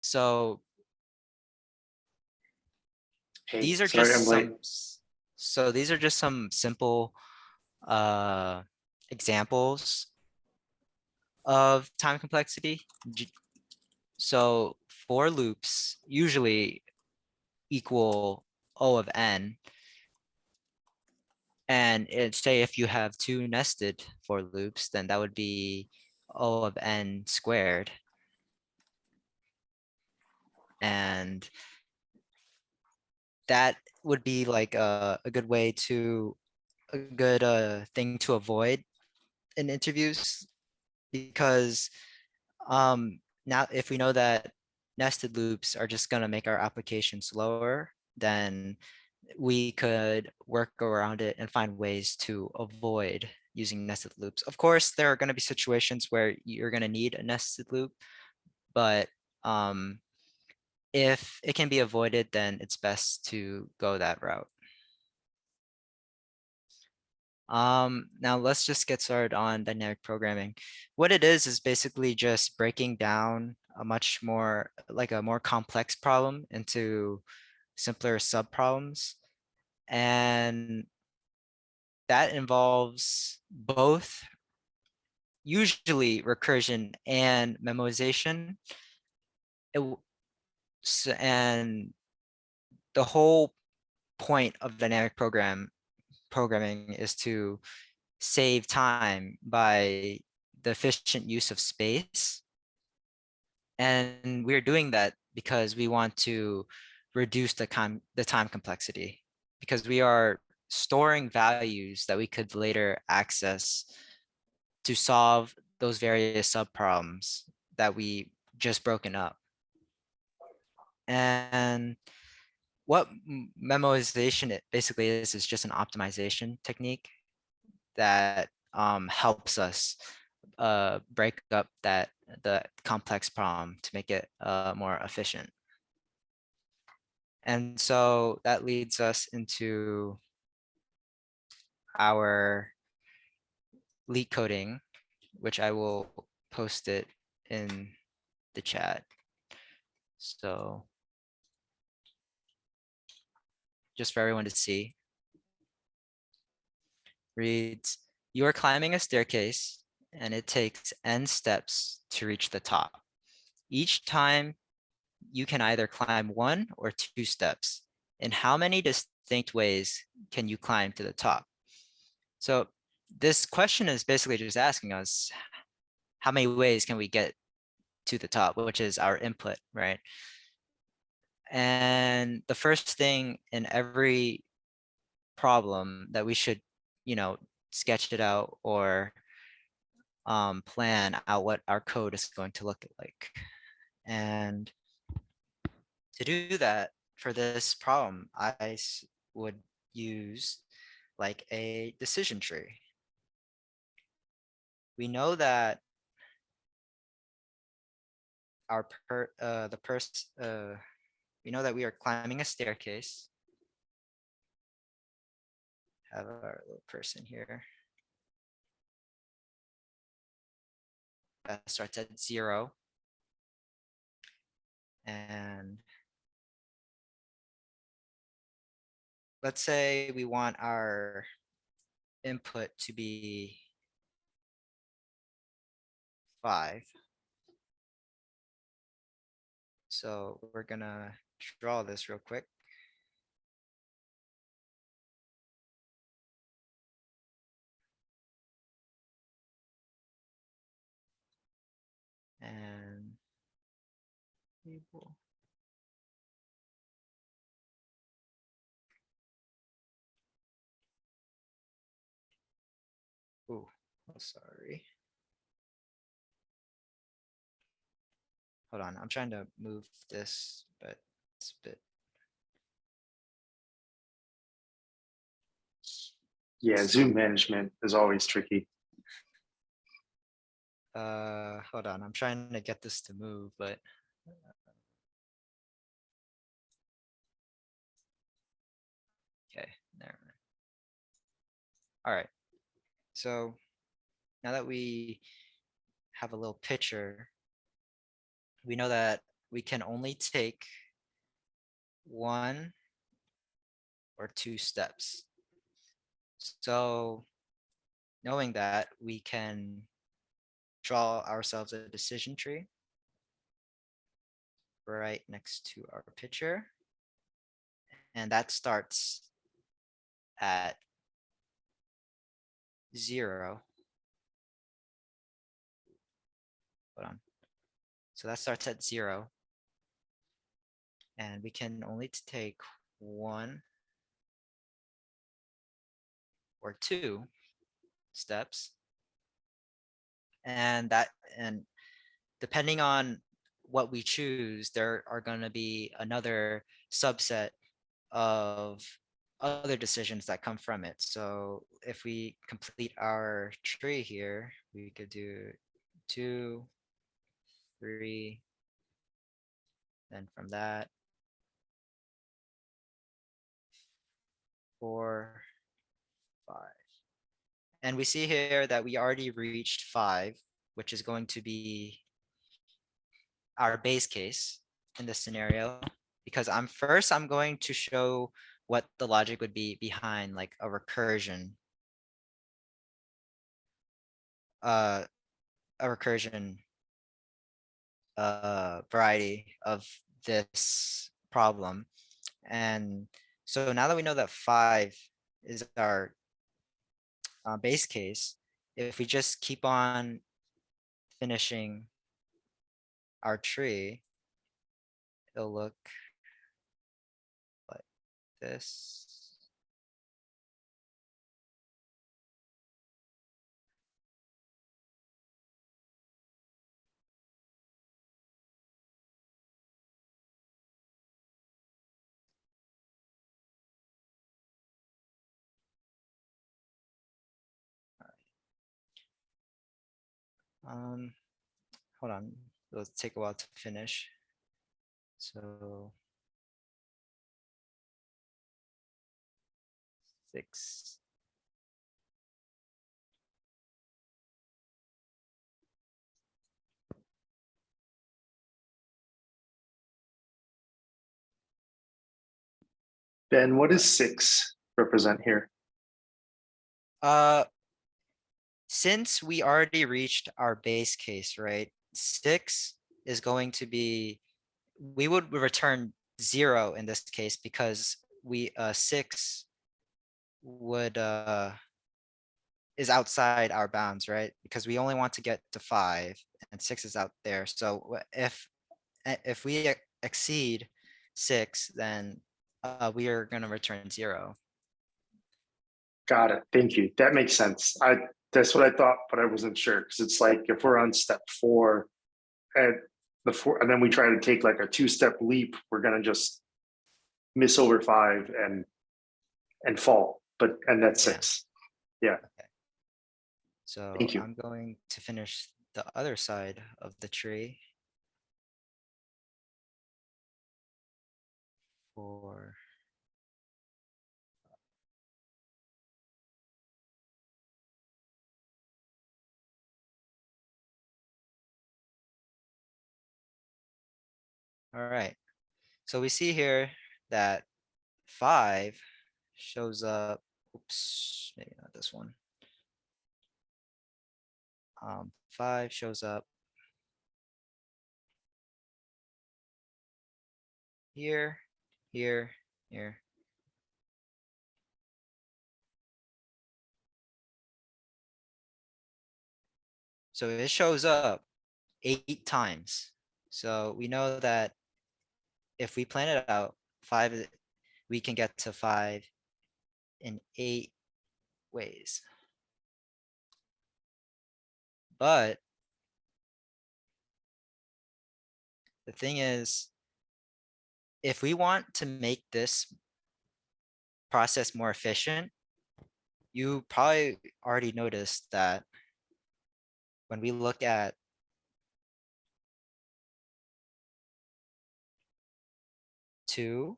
So Hey, these are sorry, just I'm late. some simple examples of time complexity. So for loops usually equal O of n. And say if you have two nested for loops, then that would be O of n squared. And that would be like a good way to, a good thing to avoid in interviews, because now if we know that nested loops are just going to make our application slower, then we could work around it and find ways to avoid using nested loops. Of course, there are going to be situations where you're going to need a nested loop, but if it can be avoided, then it's best to go that route. Now let's just get started on dynamic programming. What it is basically just breaking down a much more, like a more complex problem into simpler subproblems. And that involves both usually recursion and memoization. And the whole point of dynamic programming is to save time by the efficient use of space. And we're doing that because we want to reduce the time complexity, because we are storing values that we could later access to solve those various subproblems that we just broken up. And what memoization it basically is just an optimization technique that helps us break up the complex problem to make it more efficient. And so that leads us into our leak coding, which I will post it in the chat. So just for everyone to see. Reads, you are climbing a staircase and it takes n steps to reach the top. Each time you can either climb 1 or 2 steps. In how many distinct ways can you climb to the top? So this question is basically just asking us, how many ways can we get to the top, which is our input, right? And the first thing in every problem that we should, sketch it out or plan out what our code is going to look like. And to do that for this problem, I would use like a decision tree. We know that we know that we are climbing a staircase. Have our little person here. That starts at 0. And let's say we want our input to be 5. So we're gonna draw this real quick. And label. Oh, sorry. Hold on, I'm trying to move this, but it's a bit. Yeah, Zoom management is always tricky. Hold on, I'm trying to get this to move, but okay, there. All right, so now that we have a little picture, we know that we can only take 1 or 2 steps. So knowing that, we can draw ourselves a decision tree right next to our picture. And that starts at 0. Hold on. So that starts at 0. And we can only take 1 or 2 steps. And depending on what we choose, there are going to be another subset of other decisions that come from it. So if we complete our tree here, we could do 2, 3, then from that 4, 5. And we see here that we already reached 5, which is going to be our base case in this scenario, because I'm going to show what the logic would be behind like a recursion, uh, variety of this problem. And so now that we know that 5 is our base case, if we just keep on finishing our tree, it'll look like this. Hold on, it'll take a while to finish. So 6. Ben, what does 6 represent here? Since we already reached our base case, right? 6 is going to be, we would return 0 in this case because 6 would is outside our bounds, right? Because we only want to get to 5 and 6 is out there. So if we exceed 6, then we are going to return 0. Got it. Thank you. That makes sense. That's what I thought, but I wasn't sure because it's like if we're on step 4 at the 4, and then we try to take like a 2-step leap, we're gonna just miss over 5 and fall. And that's Yeah. 6. Yeah. Okay. So Thank you. I'm going to finish the other side of the tree. 4. All right. So we see here that 5 shows up. Oops, maybe not this one. 5 shows up here, here, here. So it shows up 8 times. So we know that if we plan it out, 5, we can get to 5 in 8 ways. But the thing is, if we want to make this process more efficient, you probably already noticed that when we look at two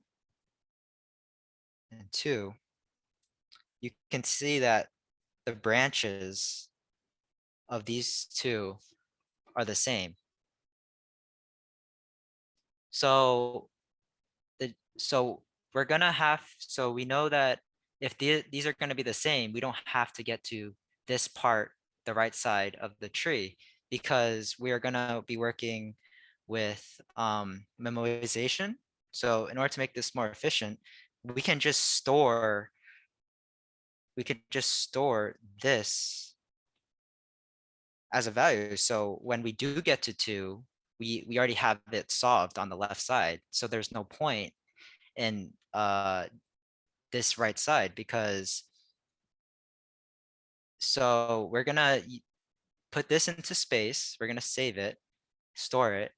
and 2, you can see that the branches of these 2 are the same. So so we're gonna have, so we know that if these are gonna be the same, we don't have to get to this part, the right side of the tree, because we are gonna be working with memoization. So in order to make this more efficient, we can just store, this as a value. So when we do get to 2, we already have it solved on the left side. So there's no point in this right side, because so we're gonna put this into space, we're gonna save it, store it,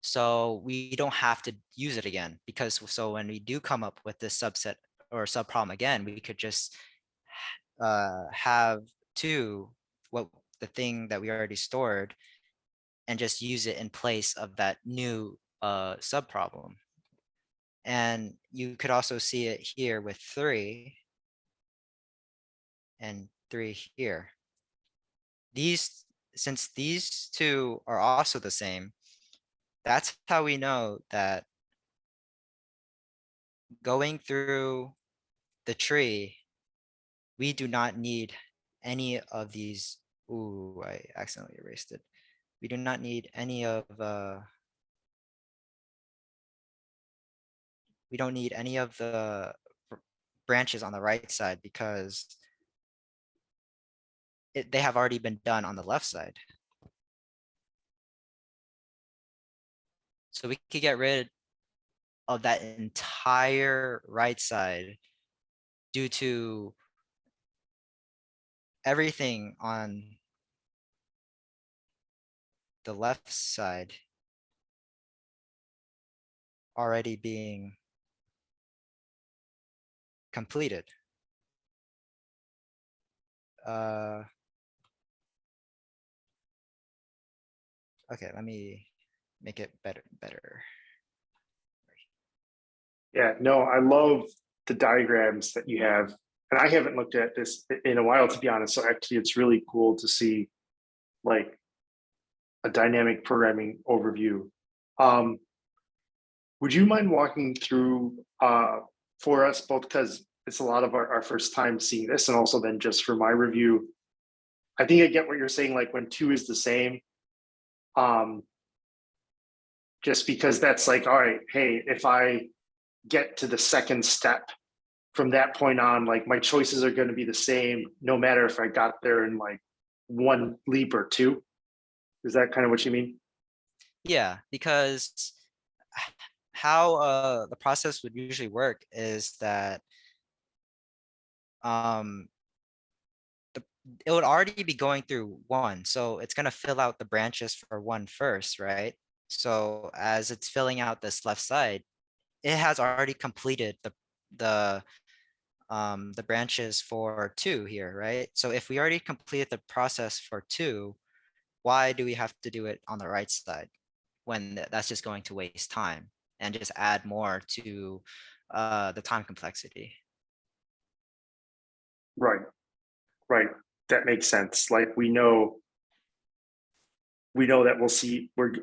so we don't have to use it again, because so when we do come up with this subset or subproblem again, we could just have 2, what the thing that we already stored, and just use it in place of that new subproblem. And you could also see it here with 3 and 3 here. These, since these 2 are also the same, that's how we know that going through the tree, we do not need any of these. Ooh, I accidentally erased it. We do not need any of we don't need any of the branches on the right side, because they have already been done on the left side. So we could get rid of that entire right side due to everything on the left side already being completed. Okay, let me make it better. Yeah, no, I love the diagrams that you have. And I haven't looked at this in a while, to be honest. So actually, it's really cool to see like a dynamic programming overview. Would you mind walking through for us both, because it's a lot of our first time seeing this, and also then just for my review. I think I get what you're saying, like when 2 is the same. Just because that's like, all right, hey, if I get to the second step from that point on, like my choices are going to be the same, no matter if I got there in like 1 leap or 2. Is that kind of what you mean? Yeah, because how the process would usually work is that um it would already be going through 1, so it's going to fill out the branches for 1 first, right? So as it's filling out this left side, it has already completed the the branches for 2 here, right? So if we already completed the process for 2, why do we have to do it on the right side when that's just going to waste time and just add more to the time complexity? Right, right. That makes sense. Like we know that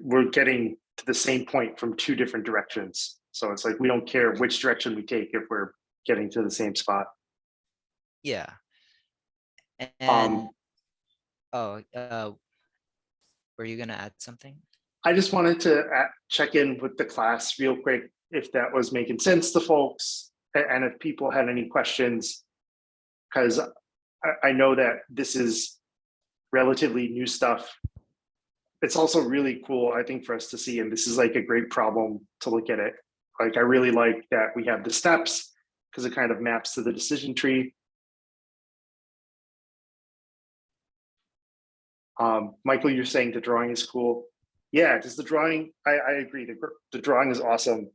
we're getting to the same point from 2 different directions. So it's like we don't care which direction we take if we're getting to the same spot. Yeah. And Um, oh, were you gonna add something? I just wanted to check in with the class real quick if that was making sense to folks, and if people had any questions, because I know that this is relatively new stuff. It's also really cool, I think, for us to see, and this is like a great problem to look at it. Like I really like that we have the steps because it kind of maps to the decision tree. Michael, you're saying the drawing is cool. Yeah, does the drawing, I agree. The drawing is awesome.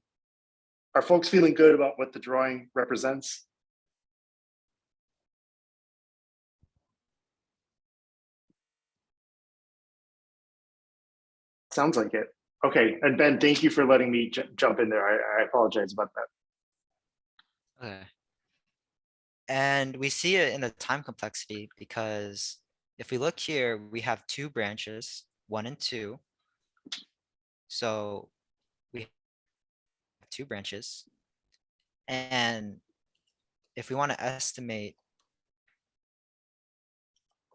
Are folks feeling good about what the drawing represents? Sounds like it. Okay, and Ben, thank you for letting me jump in there. I apologize about that. Okay. And we see it in the time complexity because if we look here, we have 2 branches, 1 and 2. So have 2 branches. And if we want to estimate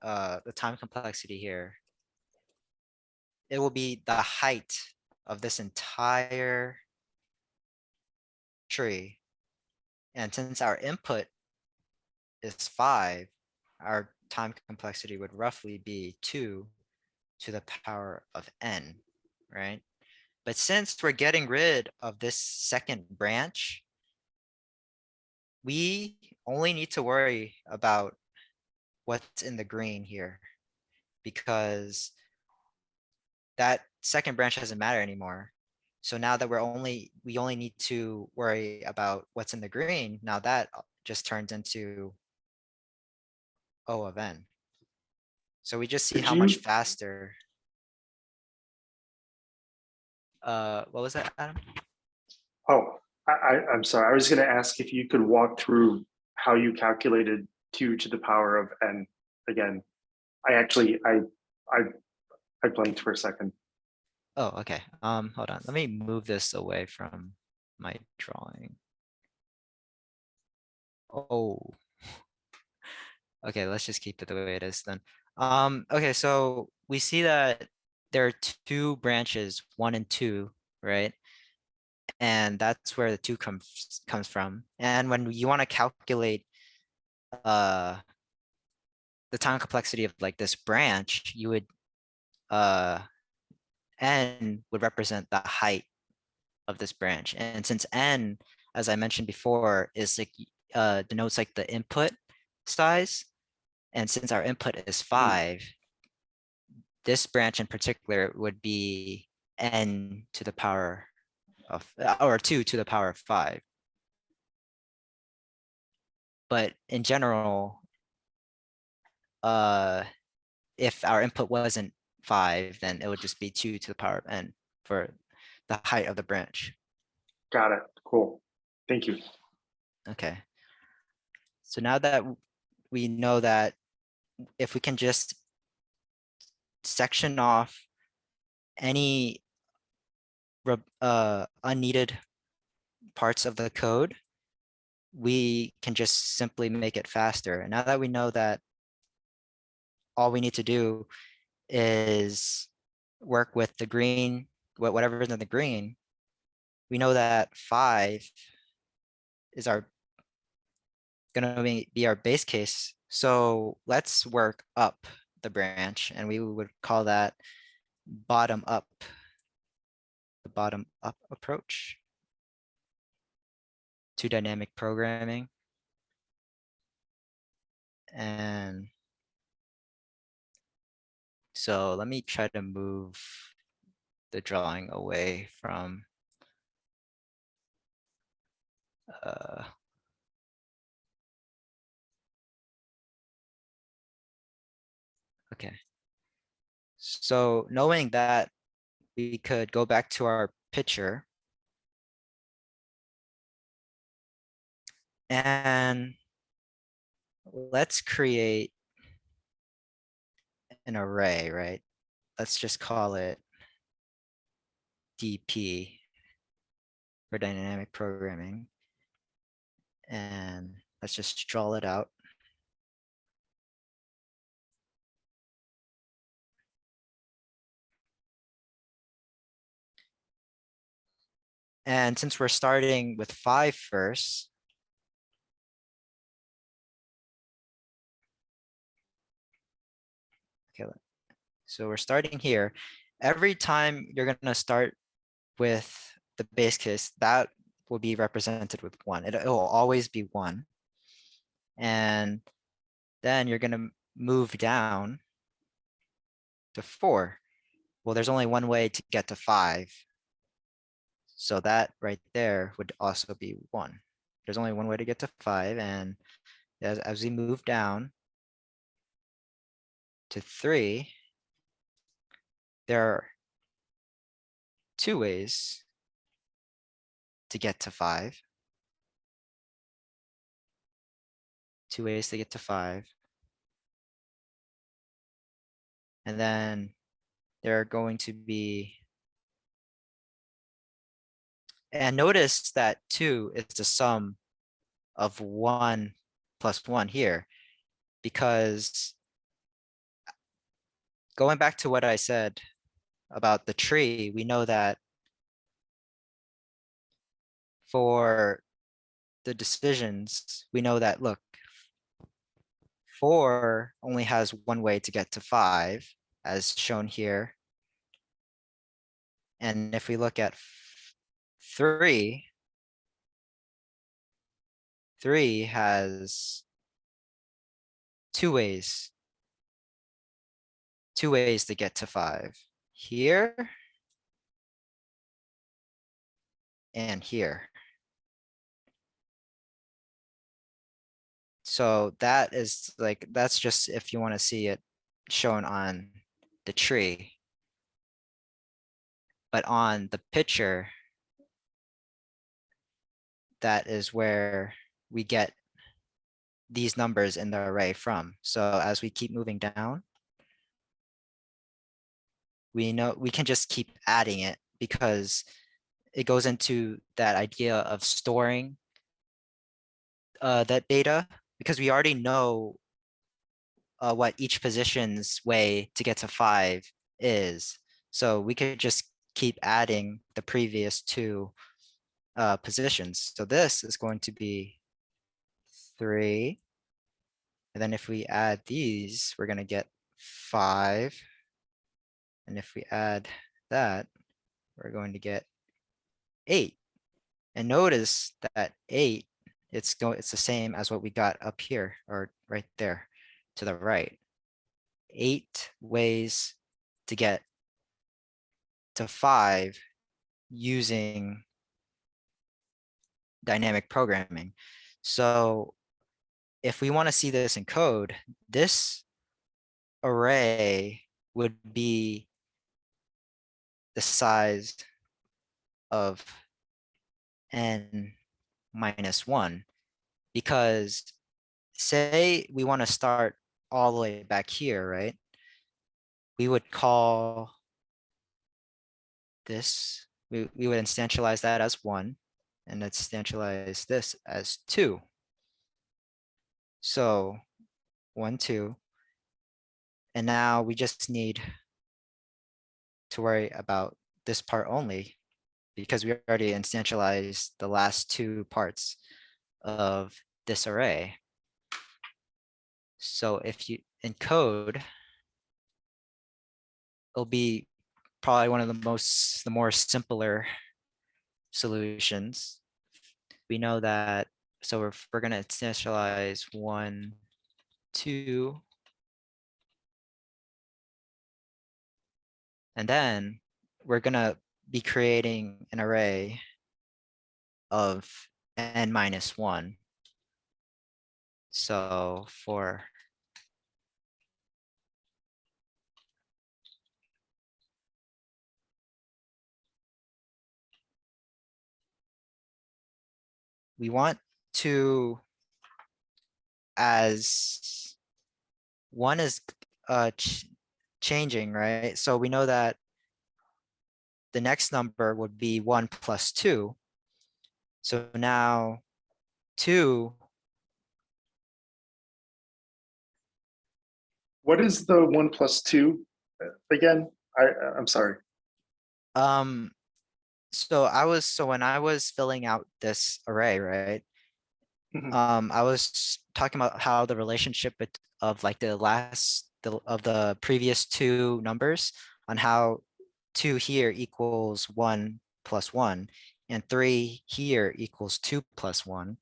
the time complexity here, it will be the height of this entire tree. And since our input is 5, our time complexity would roughly be 2 to the power of n, right? But since we're getting rid of this second branch, we only need to worry about what's in the green here, because that second branch doesn't matter anymore. So now that we only need to worry about what's in the green, now that just turns into O of n. So we just see Could how much you, faster. What was that, Adam? oh, I'm sorry. I was going to ask if you could walk through how you calculated 2 to the power of n again. I actually, I blanked for a second. Oh, okay. Hold on. Let me move this away from my drawing. Oh, okay. Let's just keep it the way it is then. Okay. So we see that there are 2 branches, 1 and 2, right? And that's where the 2 comes from. And when you want to calculate uh the time complexity of like this branch, you would n would represent the height of this branch. And since n, as I mentioned before, is like denotes like the input size, and since our input is 5, this branch in particular would be n to the power of, or 2 to the power of 5. But in general, if our input wasn't 5, then it would just be 2 to the power of n for the height of the branch. Got it. Cool. Thank you. Okay. So now that we know that if we can just section off any unneeded parts of the code, we can just simply make it faster. And now that we know that all we need to do is work with the green, whatever is in the green, we know that 5 is gonna be our base case. So let's work up the branch, and we would call that bottom up, the bottom up approach to dynamic programming. And so let me try to move the drawing away from okay. So knowing that, we could go back to our picture and let's create an array, right? Let's just call it DP for dynamic programming. And let's just draw it out. And since we're starting with 5 first, okay, so we're starting here. Every time you're gonna start with the base case, that will be represented with 1. It will always be 1. And then you're gonna move down to 4. Well, there's only one way to get to 5. So that right there would also be 1. There's only one way to get to 5. And as we move down to 3, there are 2 ways to get to 5. 2 ways to get to 5. And then there are going to be And notice that 2 is the sum of 1 plus 1 here, because going back to what I said about the tree, we know that for the decisions, we know that, look, 4 only has one way to get to 5, as shown here. And if we look at 3, 3 has two ways to get to 5, here and here. So that is like, that's just if you want to see it shown on the tree. But on the picture, that is where we get these numbers in the array from. So as we keep moving down, we know we can just keep adding it, because it goes into that idea of storing that data, because we already know what each position's way to get to 5 is. So we could just keep adding the previous two positions. So this is going to be 3. And then if we add these, we're going to get 5. And if we add that, we're going to get 8. And notice that 8, it's the same as what we got up here, or right there to the right. 8 ways to get to 5 using dynamic programming. So if we want to see this in code, this array would be the size of n minus 1, because say we want to start all the way back here, right? We would call this, we would instantialize that as 1, and instantialize this as 2. So 1, 2. And now we just need to worry about this part only, because we already instantialized the last 2 parts of this array. So if you encode, it'll be probably one of the more simpler solutions. We know that, so if we're going to instantialize 1, 2, and then we're going to be creating an array of n minus 1. So we want to, as 1 is changing, right? So we know that the next number would be 1 plus 2. So now 2, What is the 1 plus 2 again? I'm sorry. so when I was filling out this array, right? Mhm. I was talking about how the relationship of like of the previous 2 numbers, on how 2 here equals 1 plus 1, and 3 here equals 2 plus 1,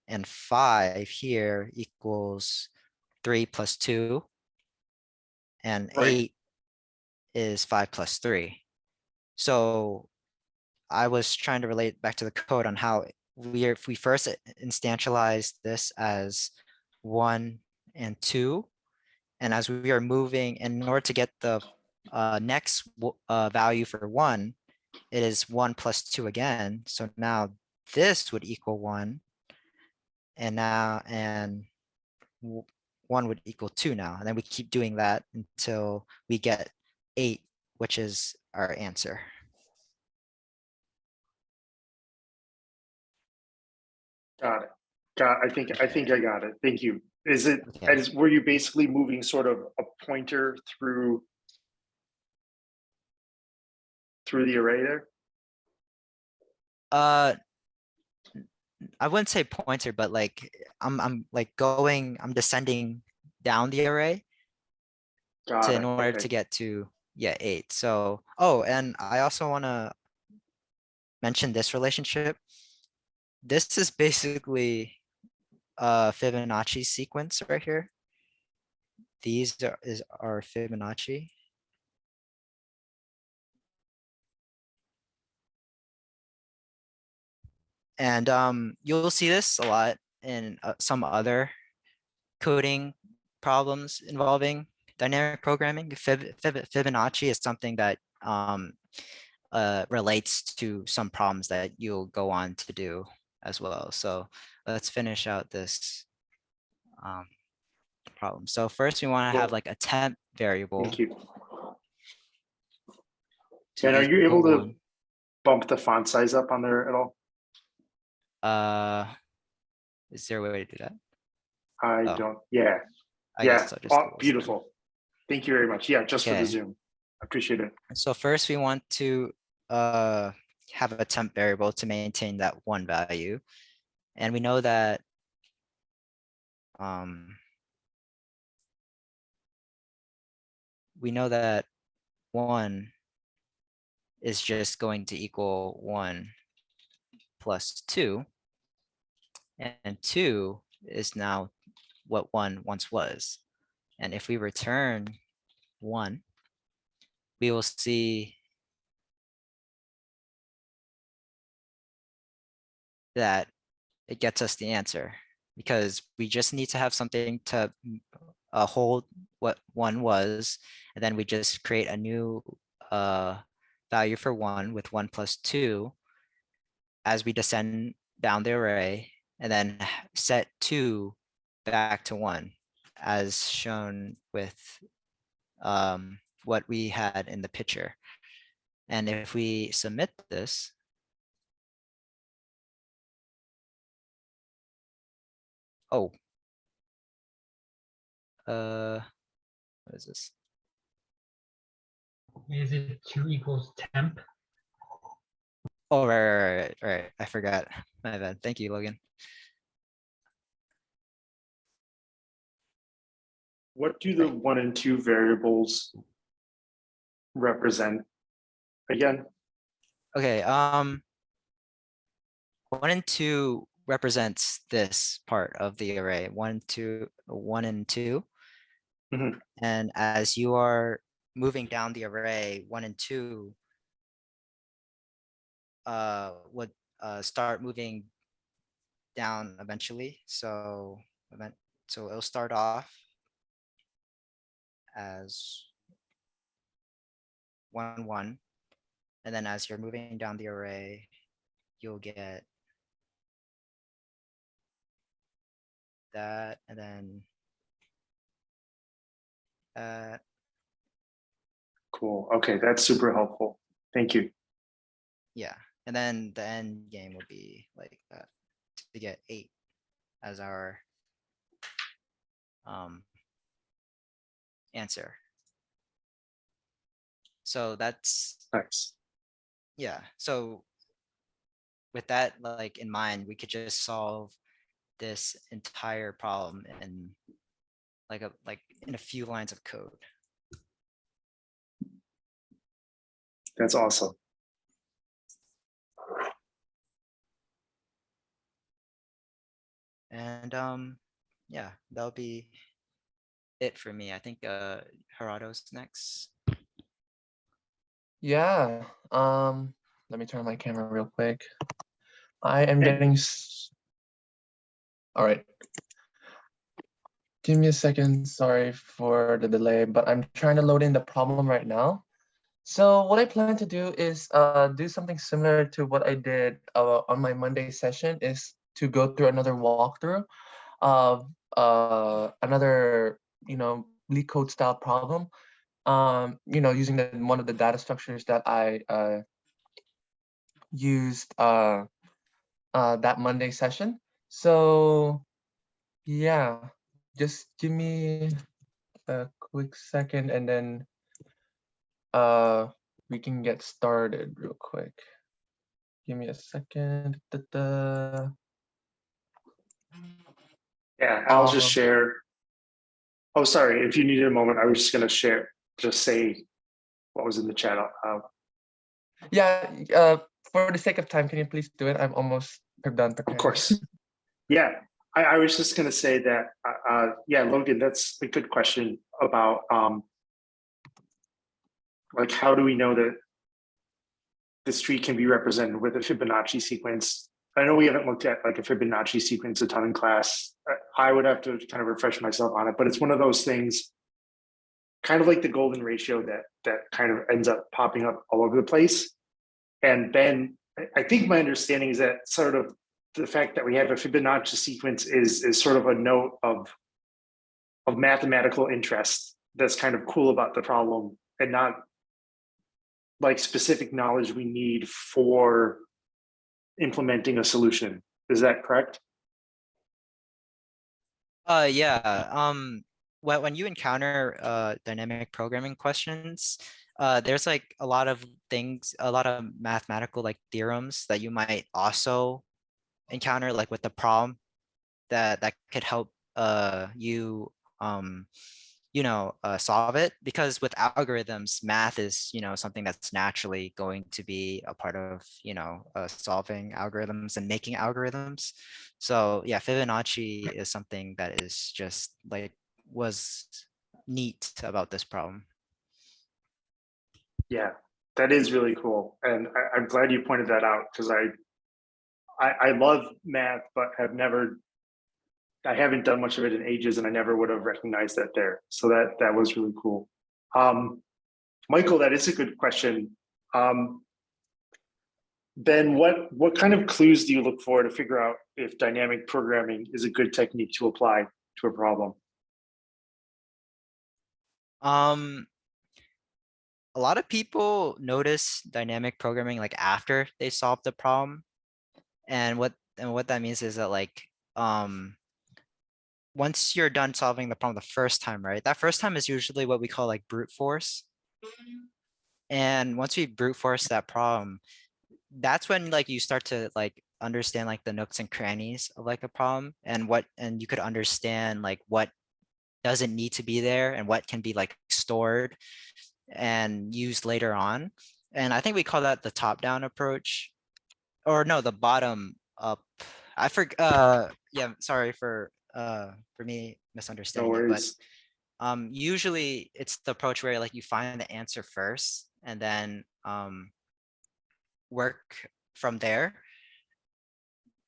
and 5 here equals 3 plus 2, and Right. 8 is 5 plus 3. So I was trying to relate back to the code on how if we first instantialize this as 1 and 2, and as we are moving, in order to get the next value for 1, it is 1 plus 2 again. So now this would equal 1, and now 1 would equal 2 now. And then we keep doing that until we get 8, which is our answer. Got it. I think I got it. Thank you. Is it Okay. were you basically moving sort of a pointer through the array there? Uh, I wouldn't say pointer, but like I'm like I'm descending down the array Got in it. order Okay. to get to, yeah, 8. So, oh, and I also want to mention this relationship. This is basically a Fibonacci sequence right here. These are Fibonacci. And you'll see this a lot in some other coding problems involving dynamic programming. Fibonacci is something that relates to some problems that you'll go on to do as well. So let's finish out this problem. So first we want to have Cool. like a temp variable Thank you. to And are you able equal to 1. bump the font size up on there at all? Is there a way to do that? I Oh, don't. Yeah. I Yeah. guess I'll just Oh, do this then. beautiful. Thank you very much. Yeah, just for the Okay. Zoom. Appreciate it. So first we want to have a temp variable to maintain that 1 value. And we know that we know that 1 is just going to equal 1 plus 2. And 2 is now what 1 once was. And if we return 1, we will see that it gets us the answer, because we just need to have something to hold what 1 was, and then we just create a new value for 1 with 1 plus 2 as we descend down the array, and then set 2 back to 1 as shown with what we had in the picture. And if we submit this, oh, what is this? Is it 2 equals temp? Oh, right. I forgot. My bad. Thank you, Logan. What do the 1 and 2 variables represent again? Okay, 1 and 2 represents this part of the array, 1, 2, 1 and 2. Mhm. And as you are moving down the array, 1 and 2 would start moving down eventually. So it'll start off as 1, 1, and then as you're moving down the array, you'll get that, and then that. Cool. Okay, that's super helpful. Thank you. Yeah, and then the end game would be like that, to get 8 as our answer. So that's, Nice. yeah. So with that like in mind, we could just solve this entire problem in like in a few lines of code. That's awesome. And yeah, that'll be it for me. I think Gerardo's next. Yeah. Let me turn my camera real quick. I am And- getting. All right. Give me a second. Sorry for the delay, but I'm trying to load in the problem right now. So what I plan to do is do something similar to what I did on my Monday session, is to go through another walkthrough of another, leak code style problem. Using one of the data structures that I used that Monday session. So yeah, just give me a quick second and then we can get started real quick. Give me a second. Yeah, I'll just Um, share. Oh, sorry. If you needed a moment, I was just going to share, just say what was in the chat out loud. yeah, for the sake of time, can you please do it? I'm almost done Of preparing. course. Yeah, I was just going to say that, yeah, Logan, that's a good question about like, how do we know that this tree can be represented with a Fibonacci sequence? I know we haven't looked at like a Fibonacci sequence a ton in class. I would have to kind of refresh myself on it, but it's one of those things, kind of like the golden ratio that kind of ends up popping up all over the place. And then I think my understanding is that sort of the fact that we have a Fibonacci sequence is sort of a note of mathematical interest that's kind of cool about the problem, and not like specific knowledge we need for implementing a solution. Is that correct? Yeah. When you encounter dynamic programming questions, there's like a lot of things, a lot of mathematical like theorems that you might also encounter like with the problem that could help you solve it, because with algorithms, math is something that's naturally going to be a part of solving algorithms and making algorithms. So yeah, Fibonacci is something that is just like was neat about this problem. Yeah, that is really cool, and I'm glad you pointed that out, because I love math, but I haven't done much of it in ages, and I never would have recognized that there. So that was really cool. Michael, that is a good question. Ben, what kind of clues do you look for to figure out if dynamic programming is a good technique to apply to a problem? A lot of people notice dynamic programming like after they solve the problem, and what that means is that like once you're done solving the problem the first time, right? That first time is usually what we call like brute force. And once we brute force that problem, that's when like you start to like understand like the nooks and crannies of like a problem, and you could understand like what doesn't need to be there and what can be like stored and used later on. And I think we call that the top-down approach, or no, the bottom up. I forgot. Yeah, sorry for me No misunderstanding it, but worries. usually it's the approach where like you find the answer first and then work from there.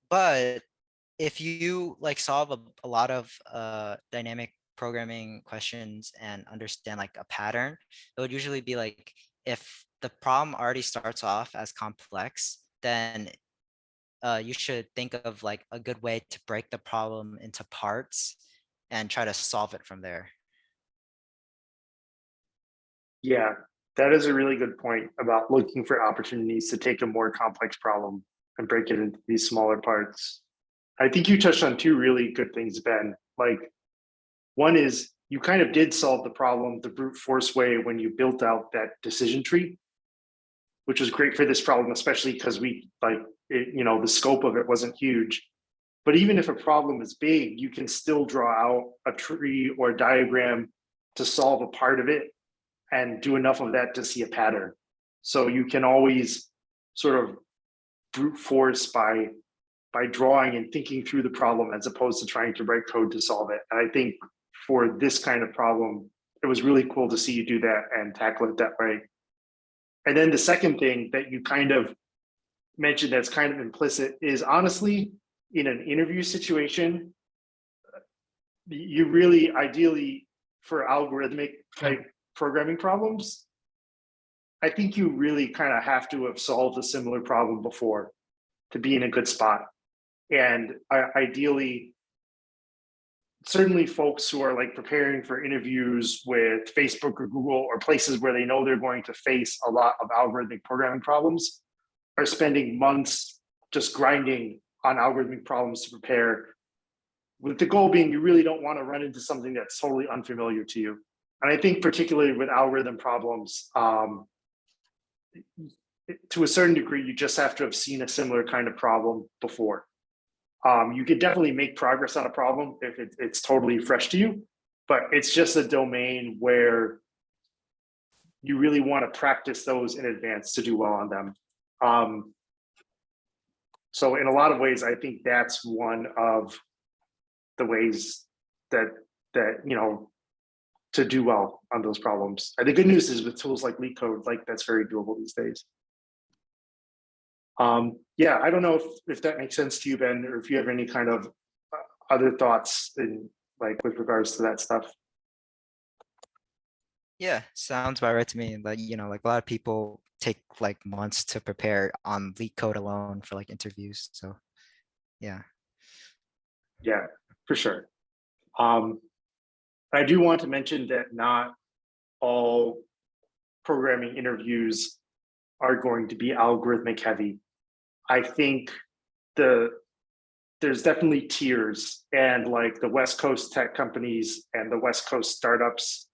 But if you like solve a lot of dynamic programming questions and understand like a pattern, it would usually be like if the problem already starts off as complex, then you should think of like a good way to break the problem into parts and try to solve it from there. Yeah, that is a really good point about looking for opportunities to take a more complex problem and break it into these smaller parts. I think you touched on two really good things, Ben. Like, one is you kind of did solve the problem the brute force way when you built out that decision tree, which was great for this problem, especially because the scope of it wasn't huge. But even if a problem is big, you can still draw out a tree or a diagram to solve a part of it and do enough of that to see a pattern. So you can always sort of brute force by drawing and thinking through the problem as opposed to trying to write code to solve it. And I think for this kind of problem, it was really cool to see you do that and tackle it that way. And then the second thing that you kind of mentioned that's kind of implicit is, honestly, in an interview situation, you really ideally, for algorithmic type programming problems, I think you really kind of have to have solved a similar problem before to be in a good spot. And ideally, certainly folks who are like preparing for interviews with Facebook or Google or places where they know they're going to face a lot of algorithmic programming problems are spending months just grinding on algorithmic problems to prepare, with the goal being you really don't want to run into something that's totally unfamiliar to you. And I think particularly with algorithm problems, to a certain degree, you just have to have seen a similar kind of problem before. You could definitely make progress on a problem if it's totally fresh to you, but it's just a domain where you really want to practice those in advance to do well on them. So in a lot of ways, I think that's one of the ways that you know, to do well on those problems. And the good news is with tools like LeetCode, like that's very doable these days. Yeah, I don't know if that makes sense to you, Ben, or if you have any kind of other thoughts in like with regards to that stuff. Yeah, sounds about right to me. Like, you know, like a lot of people take like months to prepare on LeetCode alone for like interviews. So yeah. Yeah, for sure. I do want to mention that not all programming interviews are going to be algorithmic heavy. I think there's definitely tiers, and like the West Coast tech companies and the West Coast startups,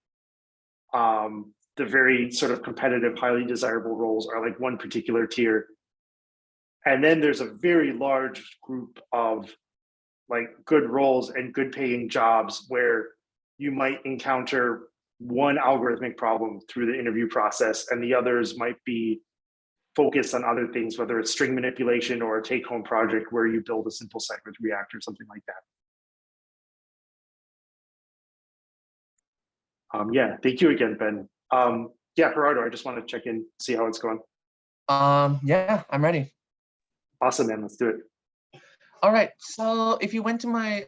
the very sort of competitive, highly desirable roles are like one particular tier. And then there's a very large group of like good roles and good paying jobs where you might encounter one algorithmic problem through the interview process, and the others might be focused on other things, whether it's string manipulation or a take-home project where you build a simple site with React or something like that. Yeah, thank you again, Ben. Yeah, Gerardo, I just want to check in, see how it's going. Yeah, I'm ready. Awesome, man, let's do it. All right, so if you went to my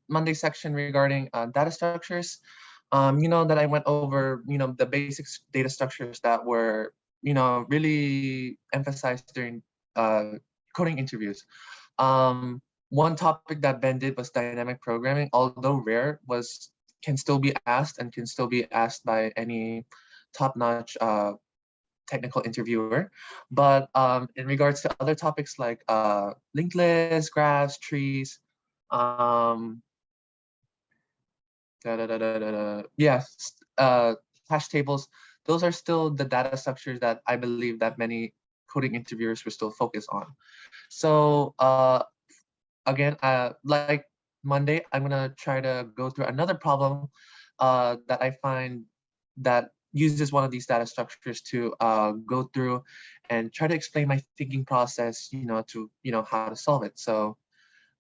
Monday section regarding data structures, you know that I went over, you know, the basic data structures that were, you know, really emphasized during coding interviews. One topic that Ben did was dynamic programming, although rare, can still be asked and can still be asked by any top-notch technical interviewer. But in regards to other topics like linked lists, graphs, trees, hash tables, those are still the data structures that I believe that many coding interviewers will still focus on. So again, like Monday, I'm gonna try to go through another problem that I find that uses one of these data structures to go through and try to explain my thinking process, you know, to, you know, how to solve it. So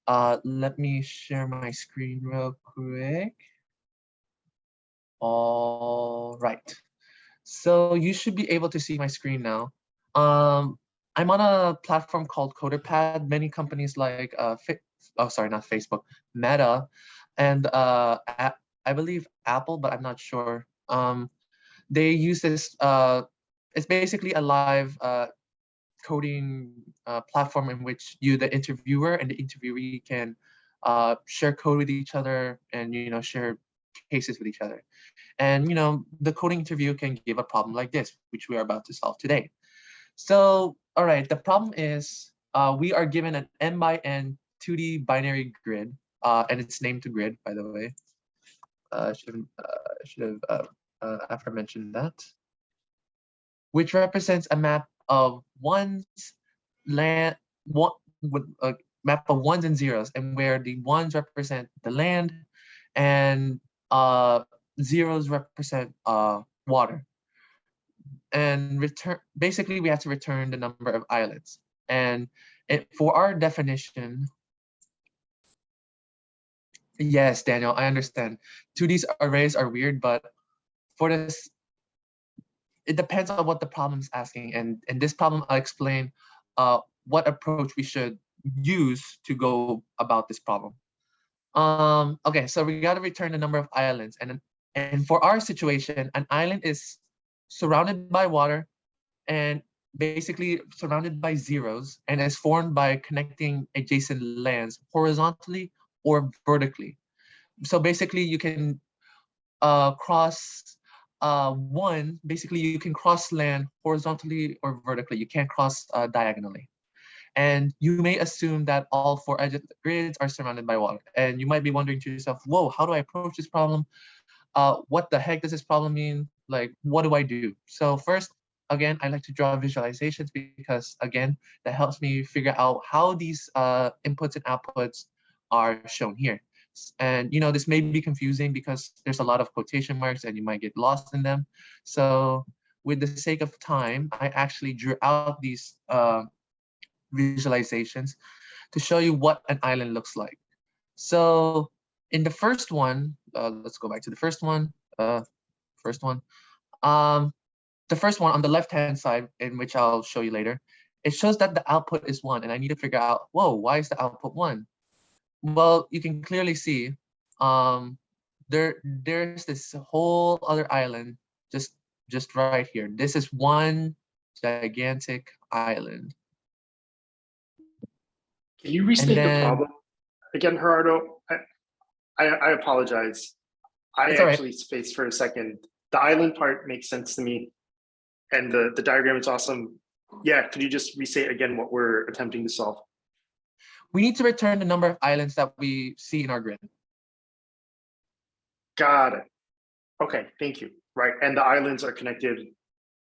let me share my screen real quick. All right. So you should be able to see my screen now. I'm on a platform called Coderpad. Many companies like not Facebook, Meta, and I believe Apple, but I'm not sure. They use this. It's basically a live coding platform in which you, the interviewer, and the interviewee can share code with each other and, you know, share cases with each other. And, you know, the coding interview can give a problem like this, which we are about to solve today. So, all right, the problem is we are given an n by n 2D binary grid, and it's named to grid, by the way. Should have aforementioned that, which represents a map of map of ones and zeros, and where the ones represent the land and zeros represent water. And basically we have to return the number of islets. And for our definition, yes, Daniel, I understand. 2D arrays are weird, but for this, it depends on what the problem is asking. And in this problem, I'll explain what approach we should use to go about this problem. Okay, so we got to return the number of islands. And for our situation, an island is surrounded by water and basically surrounded by zeros, and is formed by connecting adjacent lands horizontally or vertically. So basically you can cross basically you can cross land horizontally or vertically. You can't cross diagonally. And you may assume that all 4 edges of the grids are surrounded by water. And you might be wondering to yourself, whoa, how do I approach this problem? What the heck does this problem mean? Like, what do I do? So first, again, I like to draw visualizations because, again, that helps me figure out how these inputs and outputs are shown here. And this may be confusing because there's a lot of quotation marks and you might get lost in them. So with the sake of time, I actually drew out these visualizations to show you what an island looks like. So in the first one, let's go back to the first one. The first one on the left-hand side, in which I'll show you later, it shows that the output is 1, and I need to figure out, whoa, why is the output 1? Well, you can clearly see there's this whole other island just right here. This is one gigantic island. Can you restate then- the problem again, Gerardo? I apologize. I It's all right. actually spaced for a second. The island part makes sense to me, and the diagram is awesome. Yeah, could you just restate again what we're attempting to solve? We need to return the number of islands that we see in our grid. Got it. Okay, thank you. Right, and the islands are connected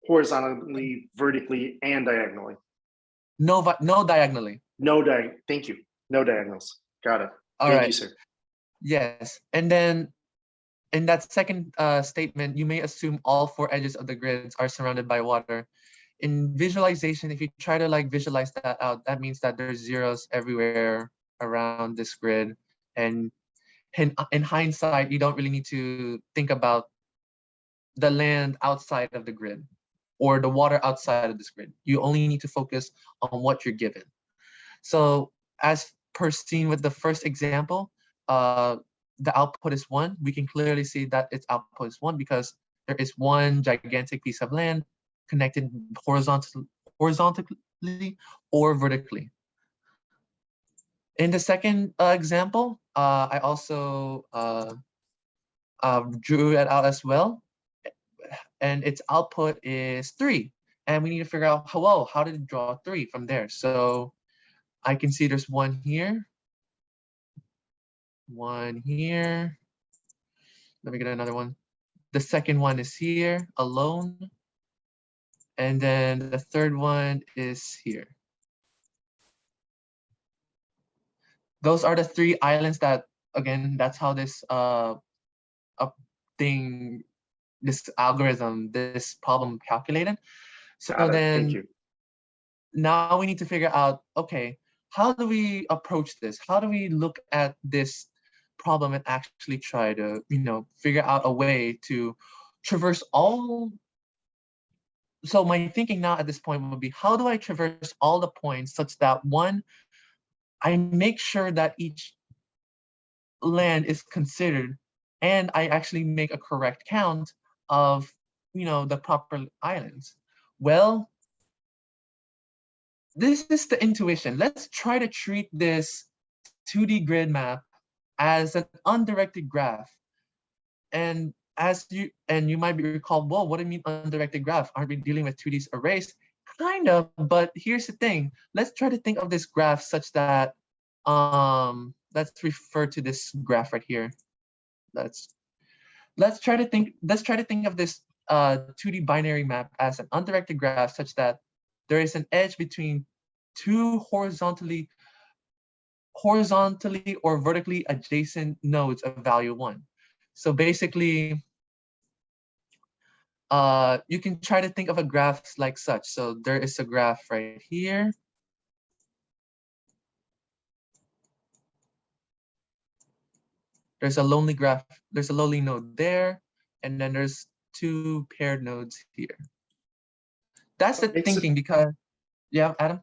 horizontally, vertically, and diagonally. No diagonally. Thank you. No diagonals. Got it. All Thank right. you, sir. Yes, and then in that second statement, you may assume all 4 edges of the grids are surrounded by water. In visualization, if you try to visualize that out, that means that there's zeros everywhere around this grid. And in hindsight, you don't really need to think about the land outside of the grid or the water outside of this grid. You only need to focus on what you're given. So as per seen with the first example, the output is 1. We can clearly see that its output is 1 because there is one gigantic piece of land connected horizontally or vertically. In the second example, I also drew it out as well, and its output is 3. And we need to figure out, how did it draw 3 from there? So I can see there's 1 here, 1 here. Let me get another one. The second one is here alone. And then the third one is here. Those are the 3 islands that, again, that's how this this algorithm, this problem calculated. So Got it. then Thank you. now we need to figure out, okay, how do we approach this? How do we look at this problem and actually try to, figure out a way to traverse all. So my thinking now at this point would be, how do I traverse all the points such that, 1, I make sure that each land is considered and I actually make a correct count of, the proper islands. Well, this is the intuition. Let's try to treat this 2D grid map as an undirected graph. And you might be recalled, well, what do you mean undirected graph? Aren't we dealing with 2D arrays? Kind of, but here's the thing. Let's try to think of this graph such that, let's refer to this graph right here. Let's try to think of this 2D binary map as an undirected graph such that there is an edge between 2 horizontally or vertically adjacent nodes of value 1. So basically, you can try to think of a graph like such. So there is a graph right here. There's a lonely graph. There's a lonely node there, and then there's 2 paired nodes here. That's the thinking because, yeah, Adam?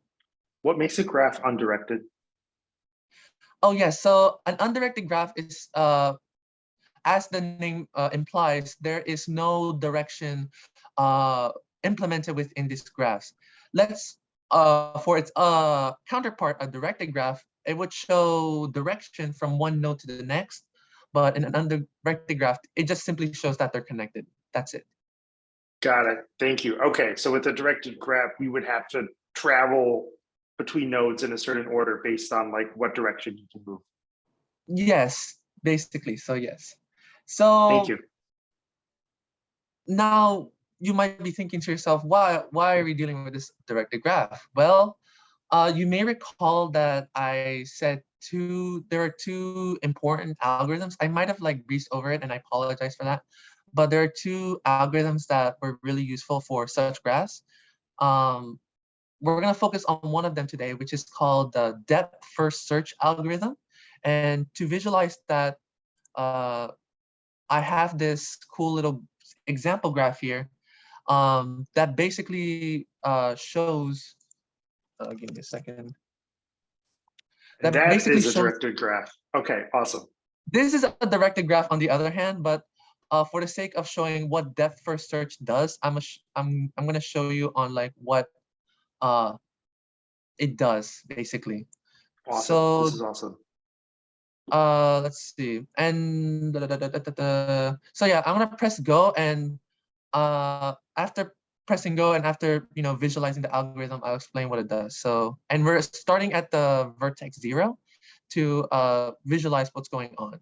What makes a graph undirected? Oh, yeah. So an undirected graph is, as the name implies, there is no direction implemented within these graphs. Let's, for its counterpart, a directed graph, it would show direction from one node to the next. But in an undirected graph, it just simply shows that they're connected. That's it. Got it. Thank you. Okay, so with a directed graph, we would have to travel between nodes in a certain order based on like what direction you can move. Yes, basically. So yes. Thank So you. now you might be thinking to yourself, why are we dealing with this directed graph? Well, you may recall that I said there are two important algorithms. I might have like breezed over it and I apologize for that. But there are two algorithms that were really useful for such graphs. We're gonna focus on one of them today, which is called the depth first search algorithm. And to visualize that, I have this cool little example graph here that basically shows, give me a second. And That that basically is a shows, directed graph. Okay, awesome. this is a directed graph on the other hand, but for the sake of showing what depth first search does, I'm gonna show you on like what it does basically. Awesome. So This is awesome. let's see, and so yeah, I'm gonna press go, and after pressing go and after visualizing the algorithm, I'll explain what it does. So, and we're starting at the vertex 0 to visualize what's going on.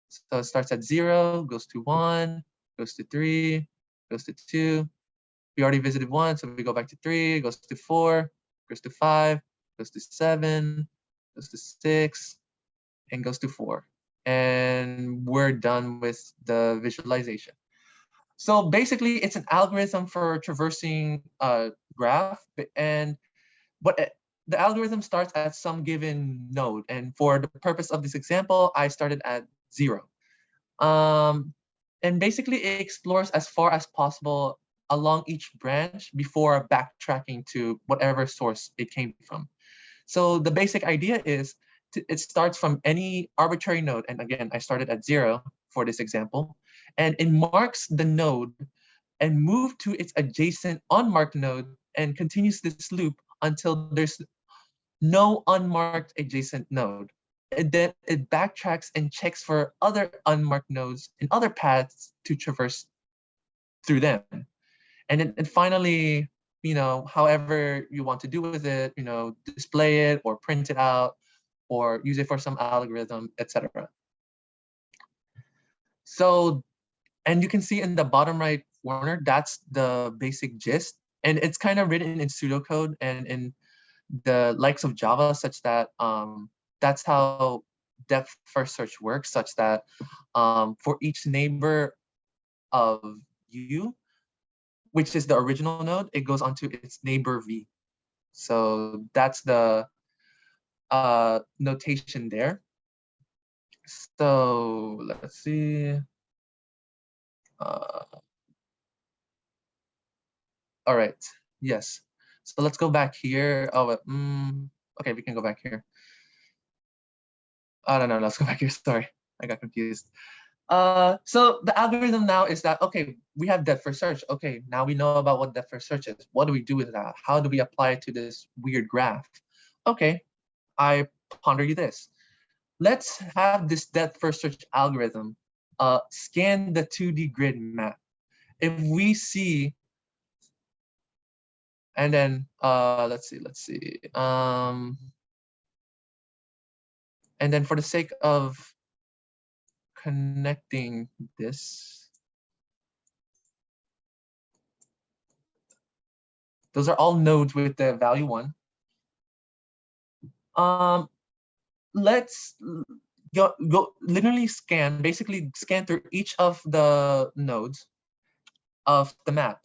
So it starts at 0, goes to 1, goes to 3, goes to 2. We already visited 1, so we go back to 3, goes to 4, goes to 5, goes to 7, goes to 6, and goes to 4. And we're done with the visualization. So basically, it's an algorithm for traversing a graph, and the algorithm starts at some given node. And for the purpose of this example, I started at 0. And basically, it explores as far as possible along each branch before backtracking to whatever source it came from. So the basic idea is it starts from any arbitrary node. And again, I started at 0 for this example. And it marks the node and move to its adjacent unmarked node and continues this loop until there's no unmarked adjacent node. And then it backtracks and checks for other unmarked nodes and other paths to traverse through them. And then finally, however you want to do with it, display it or print it out or use it for some algorithm, etc. So, and you can see in the bottom right corner, that's the basic gist. And it's kind of written in pseudocode and in the likes of Java, such that that's how depth first search works, such that for each neighbor of U, which is the original node, it goes onto its neighbor V. So that's the notation there. So let's see. All right, yes. So let's go back here. Oh, okay, we can go back here. Oh, no, let's go back here. Sorry, I got confused. So the algorithm now is that, okay, we have depth first search. Okay, now we know about what depth first search is. What do we do with that? How do we apply it to this weird graph? Okay, I ponder you this. Let's have this depth first search algorithm scan the 2D grid map. If we see, and then let's see. And then for the sake of connecting this, those are all nodes with the value 1. Let's go literally scan, basically scan through each of the nodes of the map.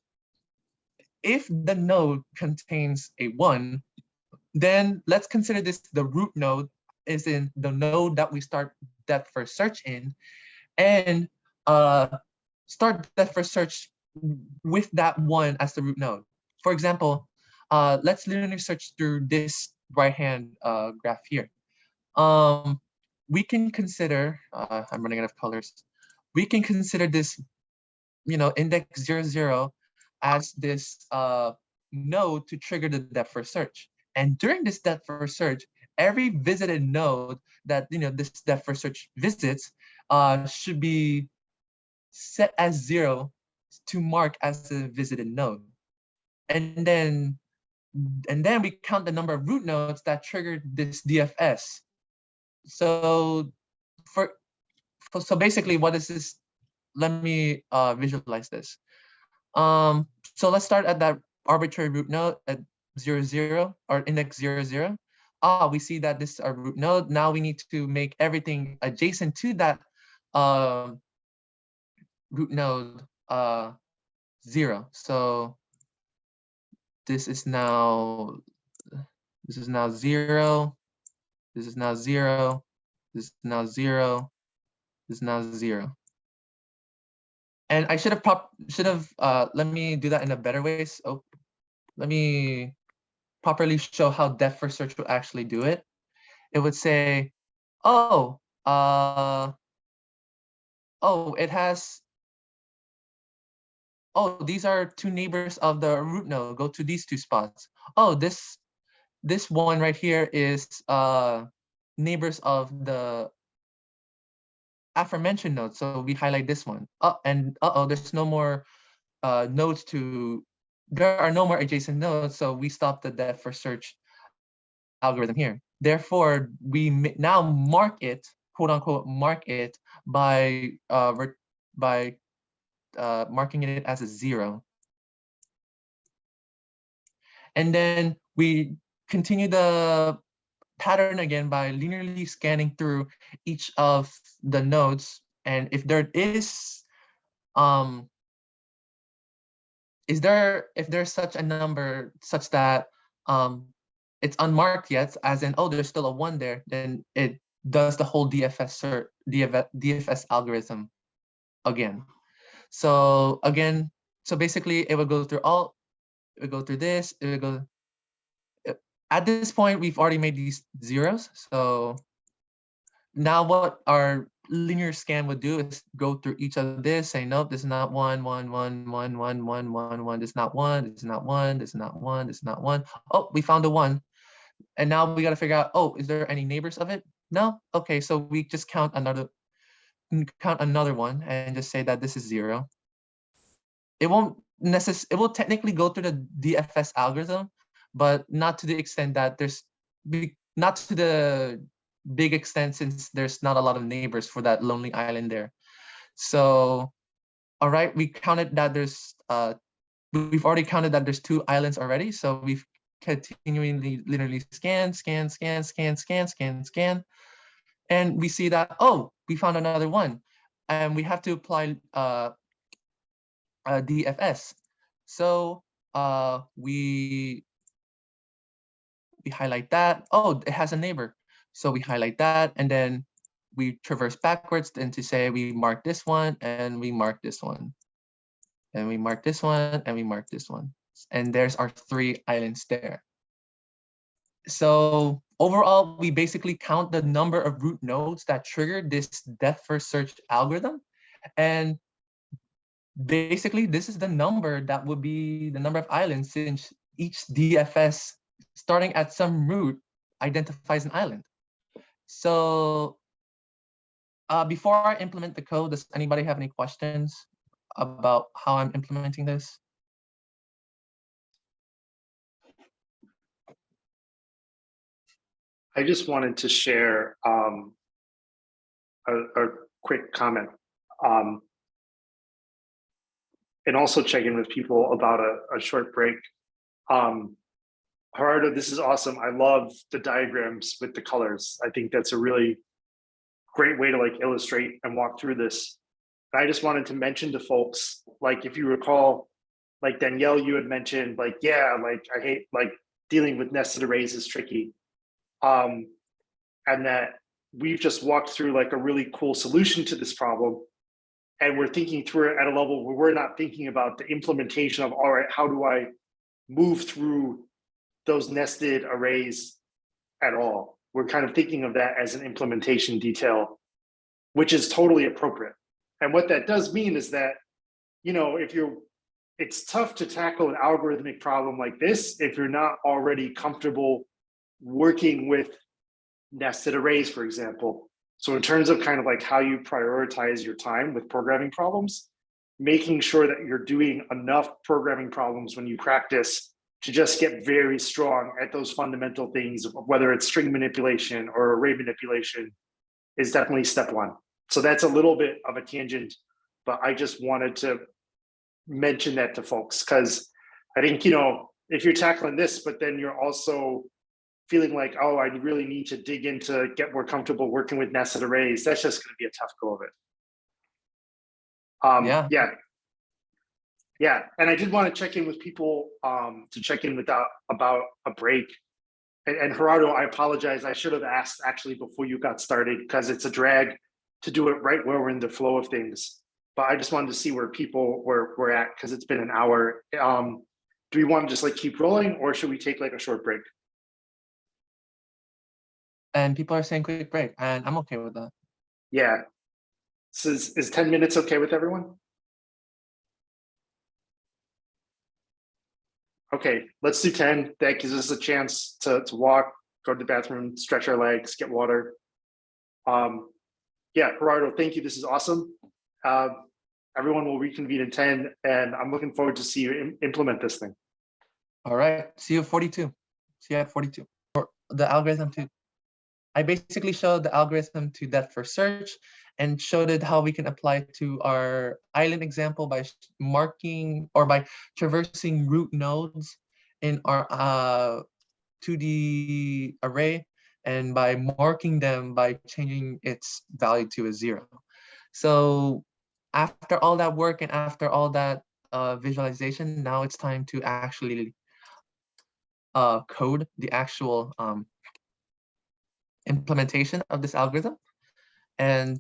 If the node contains a 1, then let's consider this the root node, is in the node that we start depth first search in, and start depth first search with that 1 as the root node. For example, let's literally search through this right-hand graph here. We can consider, I'm running out of colors. We can consider this, index 0, as this node to trigger the depth first search. And during this depth first search, every visited node that this depth first search visits should be set as 0 to mark as a visited node. And then and then we count the number of root nodes that triggered this DFS. So so basically, what is this? Let me visualize this. So let's start at that arbitrary root node at 0, 0 or index 0, 0. We see that this is our root node. Now we need to make everything adjacent to that root node 0. So this is now 0. This is now 0. This is now 0. This is now 0. This is now 0. And I should have let me do that in a better way. So let me properly show how depth first search will actually do it. It would say, oh, it has, these are two neighbors of the root node. Go to these two spots. Oh, this one right here is neighbors of the aforementioned node. So we highlight this one. There's no more nodes to. There are no more adjacent nodes, so we stop the depth first search algorithm here. Therefore, we now mark it, quote unquote, mark it by marking it as a 0. And then we continue the pattern again by linearly scanning through each of the nodes. And if there is if there's such a number such that it's unmarked yet, as in, there's still a 1 there, then it does the whole DFS algorithm again. So basically it will go through it will go through this, it will go. At this point, we've already made these zeros. So now what our linear scan would do is go through each of this, say, nope, this is not 1, 1, 1, 1, 1, 1, 1, 1, this is not 1, this is not 1, this is not 1, this is not 1. Oh, we found a 1. And now we got to figure out, is there any neighbors of it? No? Okay, so we just count another one and just say that this is 0. It will technically go through the DFS algorithm, but not to the extent that not to the big extent, since there's not a lot of neighbors for that lonely island there. So, all right, we counted that we've already counted that there's 2 islands already. So we've continually linearly scan. And we see that, we found another one. And we have to apply DFS. So we highlight that. It has a neighbor. So we highlight that, and then we traverse backwards and to say we mark this one, and we mark this one, and we mark this one, and we mark this one. And there's our 3 islands there. So overall, we basically count the number of root nodes that trigger this depth first search algorithm. And basically, this is the number that would be the number of islands, since each DFS starting at some root identifies an island. So before I implement the code, does anybody have any questions about how I'm implementing this? I just wanted to share a quick comment and also check in with people about a short break. Gerardo, this is awesome. I love the diagrams with the colors. I think that's a really great way to illustrate and walk through this. And I just wanted to mention to folks, if you recall, Danielle, you had mentioned, I hate dealing with nested arrays is tricky. And that we've just walked through a really cool solution to this problem. And we're thinking through it at a level where we're not thinking about the implementation of, all right, how do I move through those nested arrays at all? We're kind of thinking of that as an implementation detail, which is totally appropriate. And what that does mean is that, it's tough to tackle an algorithmic problem like this if you're not already comfortable working with nested arrays, for example. So in terms of kind of how you prioritize your time with programming problems, making sure that you're doing enough programming problems when you practice to just get very strong at those fundamental things, whether it's string manipulation or array manipulation, is definitely step one. So that's a little bit of a tangent, but I just wanted to mention that to folks, because I think, you know, if you're tackling this, but then you're also feeling like, oh, I really need to dig into, get more comfortable working with nested arrays, that's just going to be a tough go of it. Yeah. And I did want to check in with people to check in about a break. And Gerardo, I apologize. I should have asked actually before you got started, because it's a drag to do it right where we're in the flow of things. But I just wanted to see where people were at, because it's been an hour. Do we want to just like keep rolling, or should we take like a short break? And people are saying quick break, and I'm okay with that. Yeah. So is 10 minutes okay with everyone? Okay, let's do 10. That gives us a chance to walk, go to the bathroom, stretch our legs, get water. Yeah, Gerardo, thank you. This is awesome. Everyone will reconvene in 10, and I'm looking forward to see you implement this thing. All right, see you at 42. See you at 42. Or the algorithm too. I basically showed the algorithm to depth first search and showed it how we can apply it to our island example by marking or by traversing root nodes in our 2D array, and by marking them by changing its value to a 0. So after all that work and after all that visualization, now it's time to actually code the actual implementation of this algorithm. And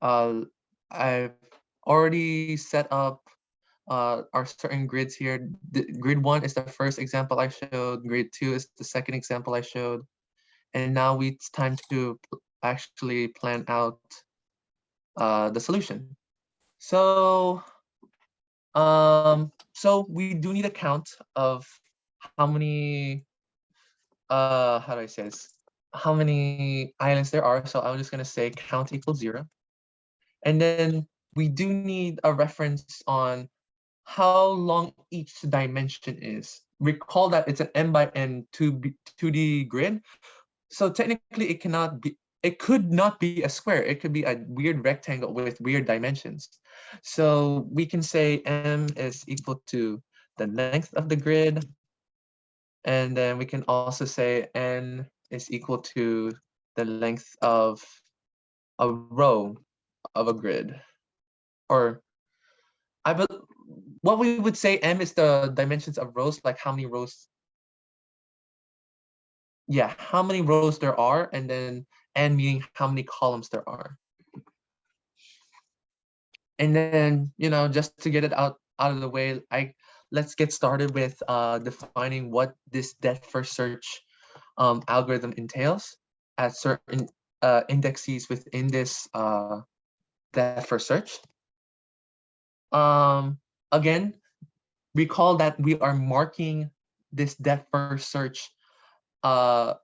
I've already set up our certain grids here. Grid 1 is the first example I showed. Grid 2 is the second example I showed. And now it's time to actually plan out the solution. So we do need a count of how many how do I say this? How many islands there are. So I'm just gonna say count equals 0. And then we do need a reference on how long each dimension is. Recall that it's an n by n 2D grid. So technically it could not be a square. It could be a weird rectangle with weird dimensions. So we can say m is equal to the length of the grid. And then we can also say n is equal to the length of a row of a grid. Or what we would say m is the dimensions of rows, like how many rows. Yeah, how many rows there are, and then n meaning how many columns there are. And then, you know, just to get it out of the way, let's get started with defining what this depth first search algorithm entails at certain indexes within this depth first search. Again, recall that we are marking this depth first search. We're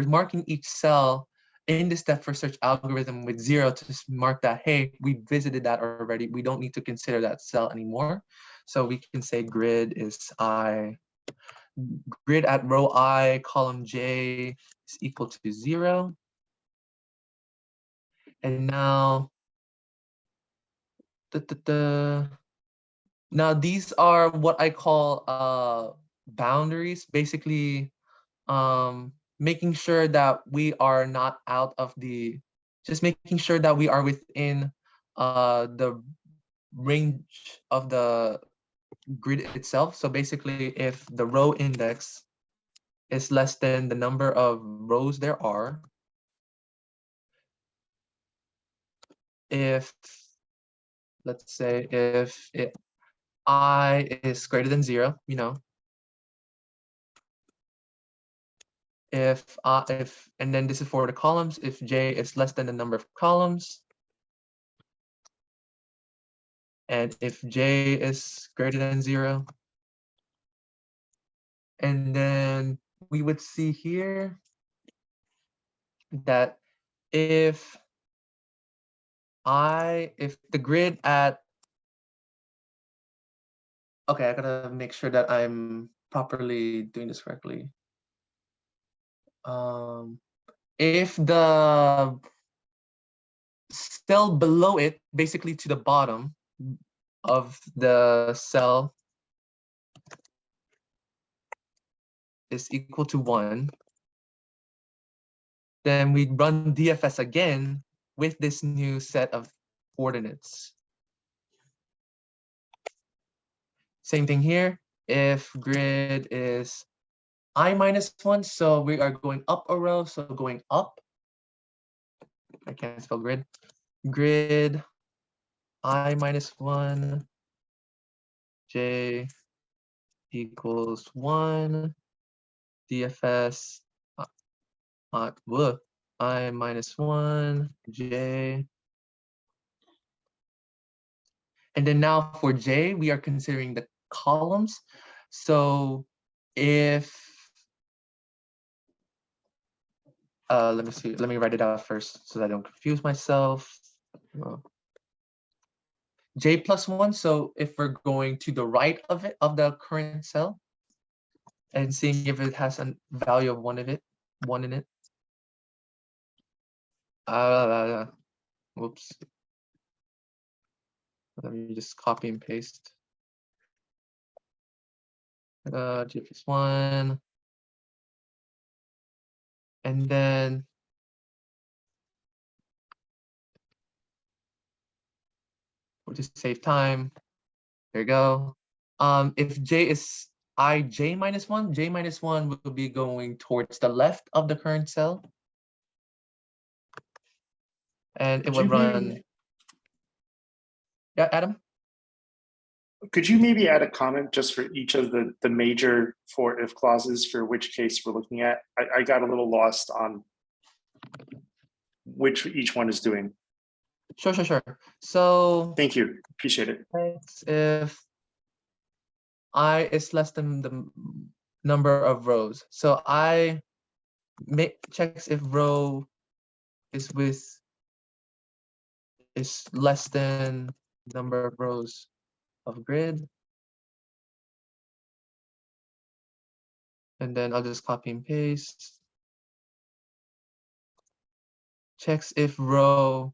marking each cell in this depth first search algorithm with 0 to mark that, hey, we visited that already. We don't need to consider that cell anymore. So we can say grid at row I, column J is equal to 0. And now, now these are what I call boundaries, basically making sure that we are not out of just making sure that we are within the range of the grid itself. So basically, if the row index is less than the number of rows there are, if, let's say, if I is greater than 0, you know, and then this is for the columns, if j is less than the number of columns, and if j is greater than 0, and then we would see here that if the grid at Okay, I gotta make sure that I'm properly doing this correctly. If the cell below it, basically to the bottom of the cell, is equal to 1, then we run DFS again with this new set of coordinates. Same thing here. If grid is I minus 1, so we are going up a row, so going up. I can't spell grid. Grid I minus 1, J equals 1, DFS I minus 1, J. And then now for J, we are considering the columns. So if, let me see, let me write it out first so that I don't confuse myself. J plus 1, so if we're going to the right of it, of the current cell, and seeing if it has a value of 1 in it. Whoops. Let me just copy and paste. J plus 1. And then we'll just save time. There you go. If J is J minus 1, J minus 1 will be going towards the left of the current cell. And it will run. Yeah, Adam? Could you maybe add a comment just for each of the major for if clauses for which case we're looking at? I got a little lost on which each one is doing. Sure. So Thank you. Appreciate it. if I is less than the number of rows. So I checks if row is less than number of rows of grid. And then I'll just copy and paste. Checks if row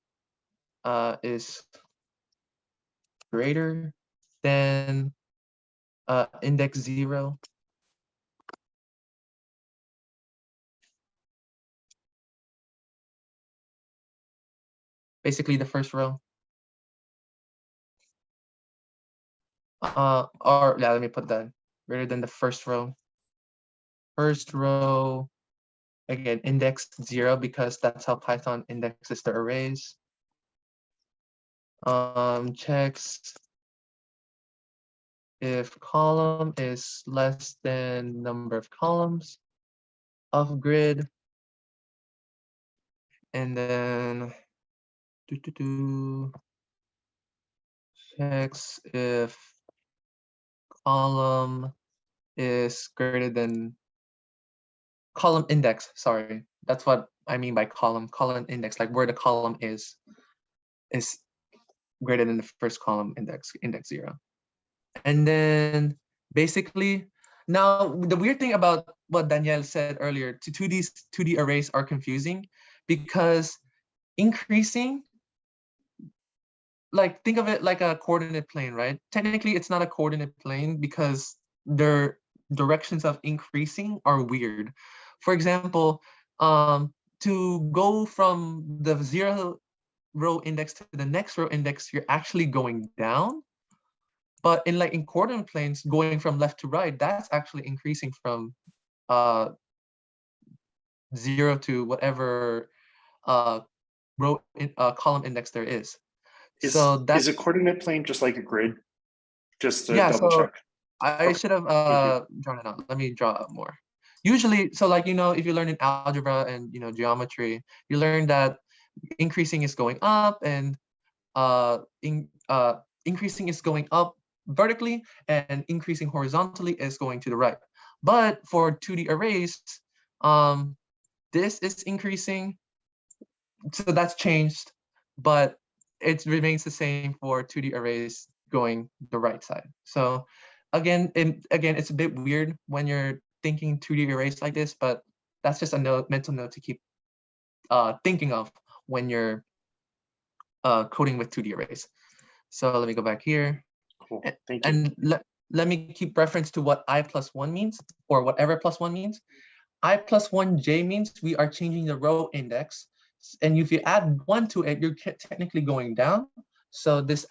is greater than index 0. Basically the first row. Or yeah, let me put that greater than the first row. First row, again, index 0 because that's how Python indexes the arrays. Checks if column is less than number of columns of grid. And then checks if column is greater than column index, sorry. That's what I mean by column index, like where the column is greater than the first column index 0. And then basically, now the weird thing about what Danielle said earlier, 2D arrays are confusing because increasing, like think of it like a coordinate plane, right? Technically, it's not a coordinate plane because their directions of increasing are weird. For example, to go from the 0 row index to the next row index, you're actually going down. But in coordinate planes, going from left to right, that's actually increasing from 0 to whatever column index there is. Is a coordinate plane just like a grid? Just to double check. I should have drawn it out. Let me draw out more. Usually, so if you learn in algebra and geometry, you learn that increasing is going up and increasing is going up vertically and increasing horizontally is going to the right. But for 2D arrays, this is increasing, so that's changed, but it remains the same for 2D arrays going the right side. So again, it's a bit weird when you're thinking 2D arrays like this, but that's just a mental note to keep thinking of when you're coding with 2D arrays. So let me go back here. Cool. Thank you. And let me keep reference to what I plus 1 means, or whatever plus 1 means. I plus 1j means we are changing the row index. And if you add 1 to it, you're technically going down. So this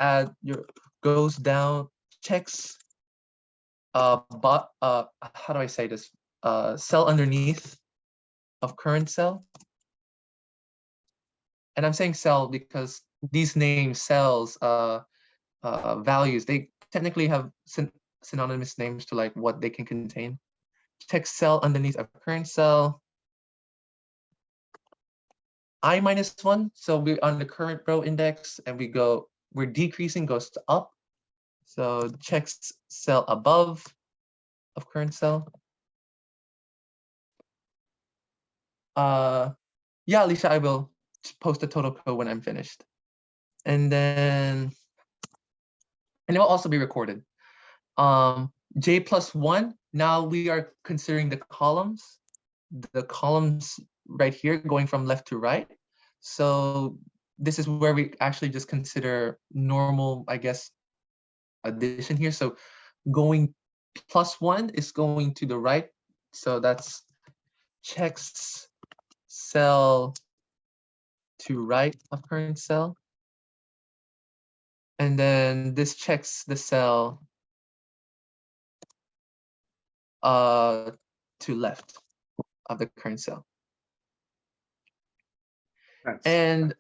goes down, checks how do I say this? Cell underneath of current cell. And I'm saying cell because these names, cells, values, they technically have synonymous names to like what they can contain. Check cell underneath a current cell. I minus 1, so we're on the current row index and we're decreasing, goes to up. So checks cell above of current cell. Yeah, Alicia, I will post the total code when I'm finished. And then, and it will also be recorded. J plus 1, now we are considering the columns right here going from left to right. So this is where we actually just consider normal, I guess, addition here. So going plus 1 is going to the right. So that's checks cell to right of current cell. And then this checks the cell to left of the current cell. Nice. And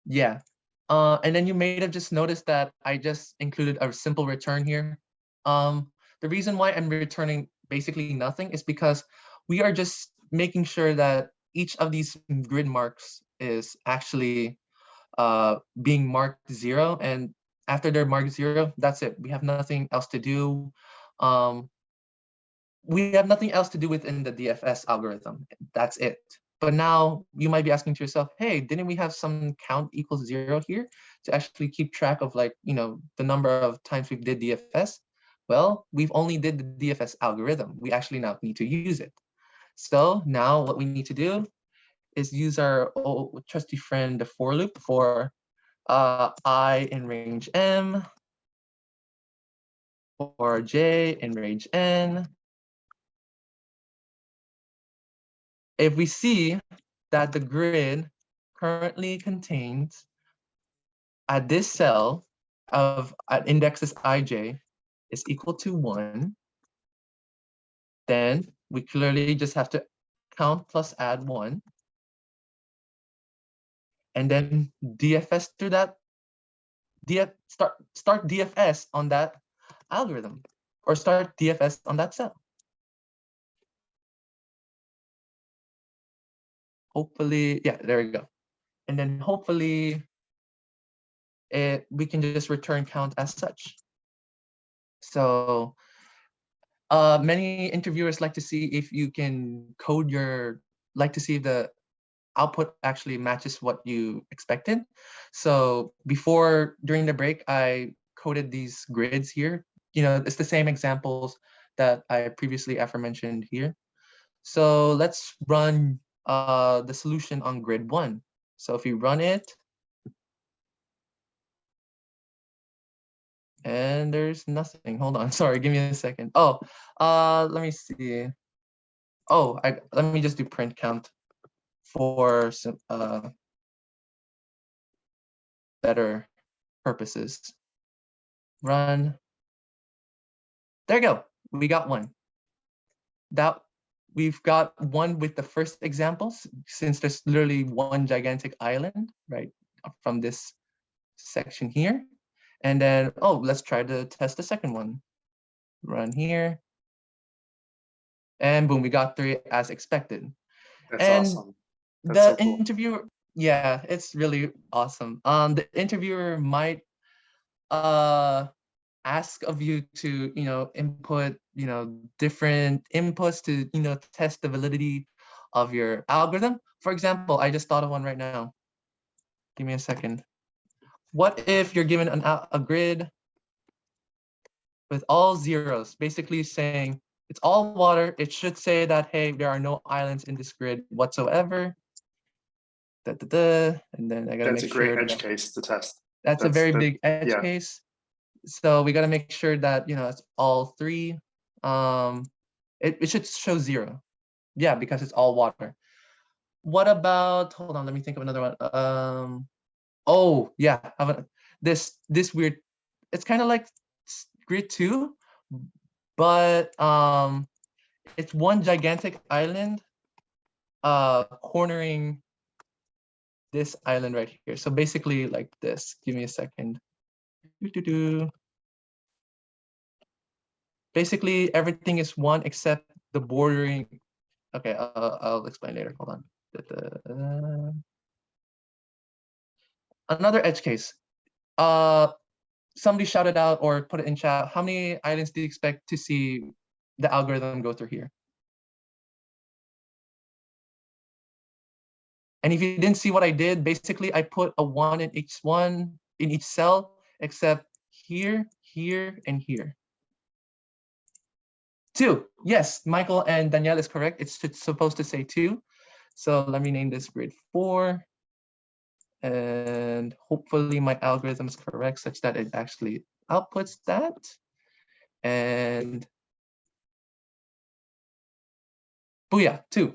yeah, and then you may have just noticed that I just included a simple return here. The reason why I'm returning basically nothing is because we are just making sure that each of these grid marks is actually being marked 0, and after they're marked 0, that's it. We have nothing else to do. We have nothing else to do within the DFS algorithm. That's it. But now you might be asking to yourself, hey, didn't we have some count equals 0 here to actually keep track of like, the number of times we did DFS? Well, we've only did the DFS algorithm. We actually now need to use it. So now what we need to do is use our old trusty friend, the for loop, for I in range M, or J in range N. If we see that the grid currently contains at this cell at indexes ij is equal to 1, then we clearly just have to count plus add 1. And then DFS through that, start DFS on that algorithm, or start DFS on that cell. Hopefully, yeah, there we go. And then hopefully we can just return count as such. So many interviewers like to see if you can code like to see if the output actually matches what you expected. So during the break, I coded these grids here. It's the same examples that I previously aforementioned here. So let's run the solution on grid 1. So if we run it, and there's nothing. Hold on, sorry, give me a second. Oh, let me see. Oh, let me just do print count for some better purposes. Run. There you go. We got 1. We've got 1 with the first examples, since there's literally 1 gigantic island right from this section here. And then, let's try to test the second one. Run here. And boom, we got 3 as expected. That's awesome. That's the so cool. interviewer, yeah, it's really awesome. The interviewer might ask of you to, input, different inputs to, test the validity of your algorithm. For example, I just thought of one right now. Give me a second. What if you're given a grid with all zeros, basically saying it's all water. It should say that, hey, there are no islands in this grid whatsoever. And then I gotta That's a make great sure edge that case to test. that's a very big edge yeah. case. So we gotta make sure that, it's all three. It should show 0. Yeah, because it's all water. What about, hold on, let me think of another one. Oh yeah, how about this weird, it's kind of like grid 2, but it's one gigantic island cornering this island right here. So basically like this. Give me a second. Basically everything is 1 except the bordering. Okay, I'll explain later. Hold on. Another edge case. Somebody shouted out or put it in chat. How many islands do you expect to see the algorithm go through here? And if you didn't see what I did, basically I put a 1 in each cell, except here, here, and here. 2. Yes, Michael and Danielle is correct. It's supposed to say 2. So let me name this grid 4. And hopefully my algorithm is correct such that it actually outputs that. And booyah, 2.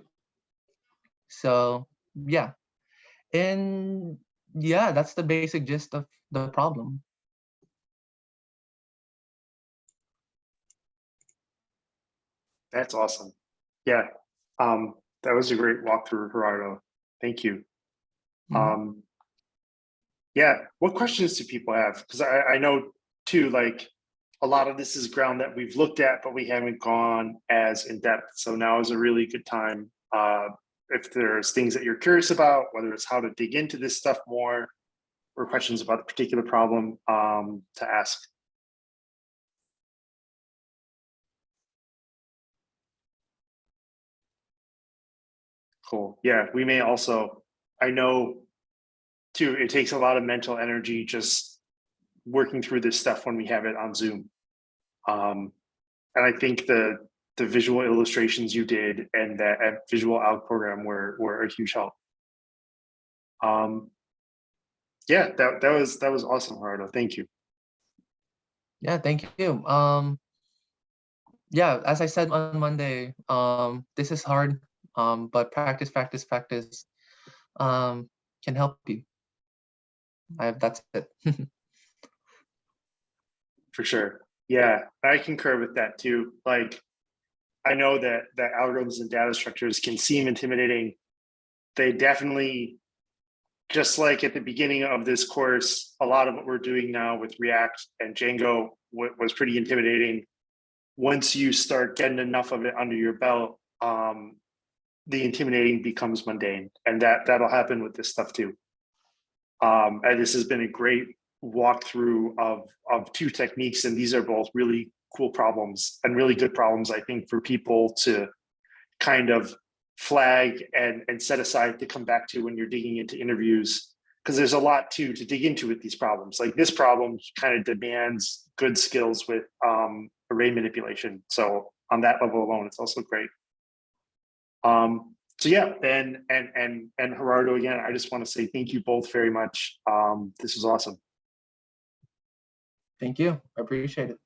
So yeah. And yeah, that's the basic gist of the problem. That's awesome. Yeah. That was a great walkthrough, Gerardo. Thank you. Yeah, what questions do people have? Because I know too, like a lot of this is ground that we've looked at, but we haven't gone as in depth. So now is a really good time. If there's things that you're curious about, whether it's how to dig into this stuff more or questions about a particular problem, to ask. Cool. Yeah, we may also, I know too, it takes a lot of mental energy just working through this stuff when we have it on Zoom. And I think the visual illustrations you did and that visual out program were a huge help. Yeah, that was awesome, Gerardo. Thank you. Yeah, thank you. Yeah, as I said on Monday, this is hard, but practice can help you. That's it. For sure. Yeah, I concur with that too. Like, I know that algorithms and data structures can seem intimidating. They definitely, just like at the beginning of this course, a lot of what we're doing now with React and Django was pretty intimidating. Once you start getting enough of it under your belt, the intimidating becomes mundane, and that'll happen with this stuff too. And this has been a great walkthrough of 2 techniques, and these are both really cool problems and really good problems, I think, for people to kind of flag and set aside to come back to when you're digging into interviews, because there's a lot to dig into with these problems. Like this problem kind of demands good skills with array manipulation. So on that level alone, it's also great. So yeah, and Gerardo, again, I just want to say thank you both very much. This was awesome. Thank you. I appreciate it.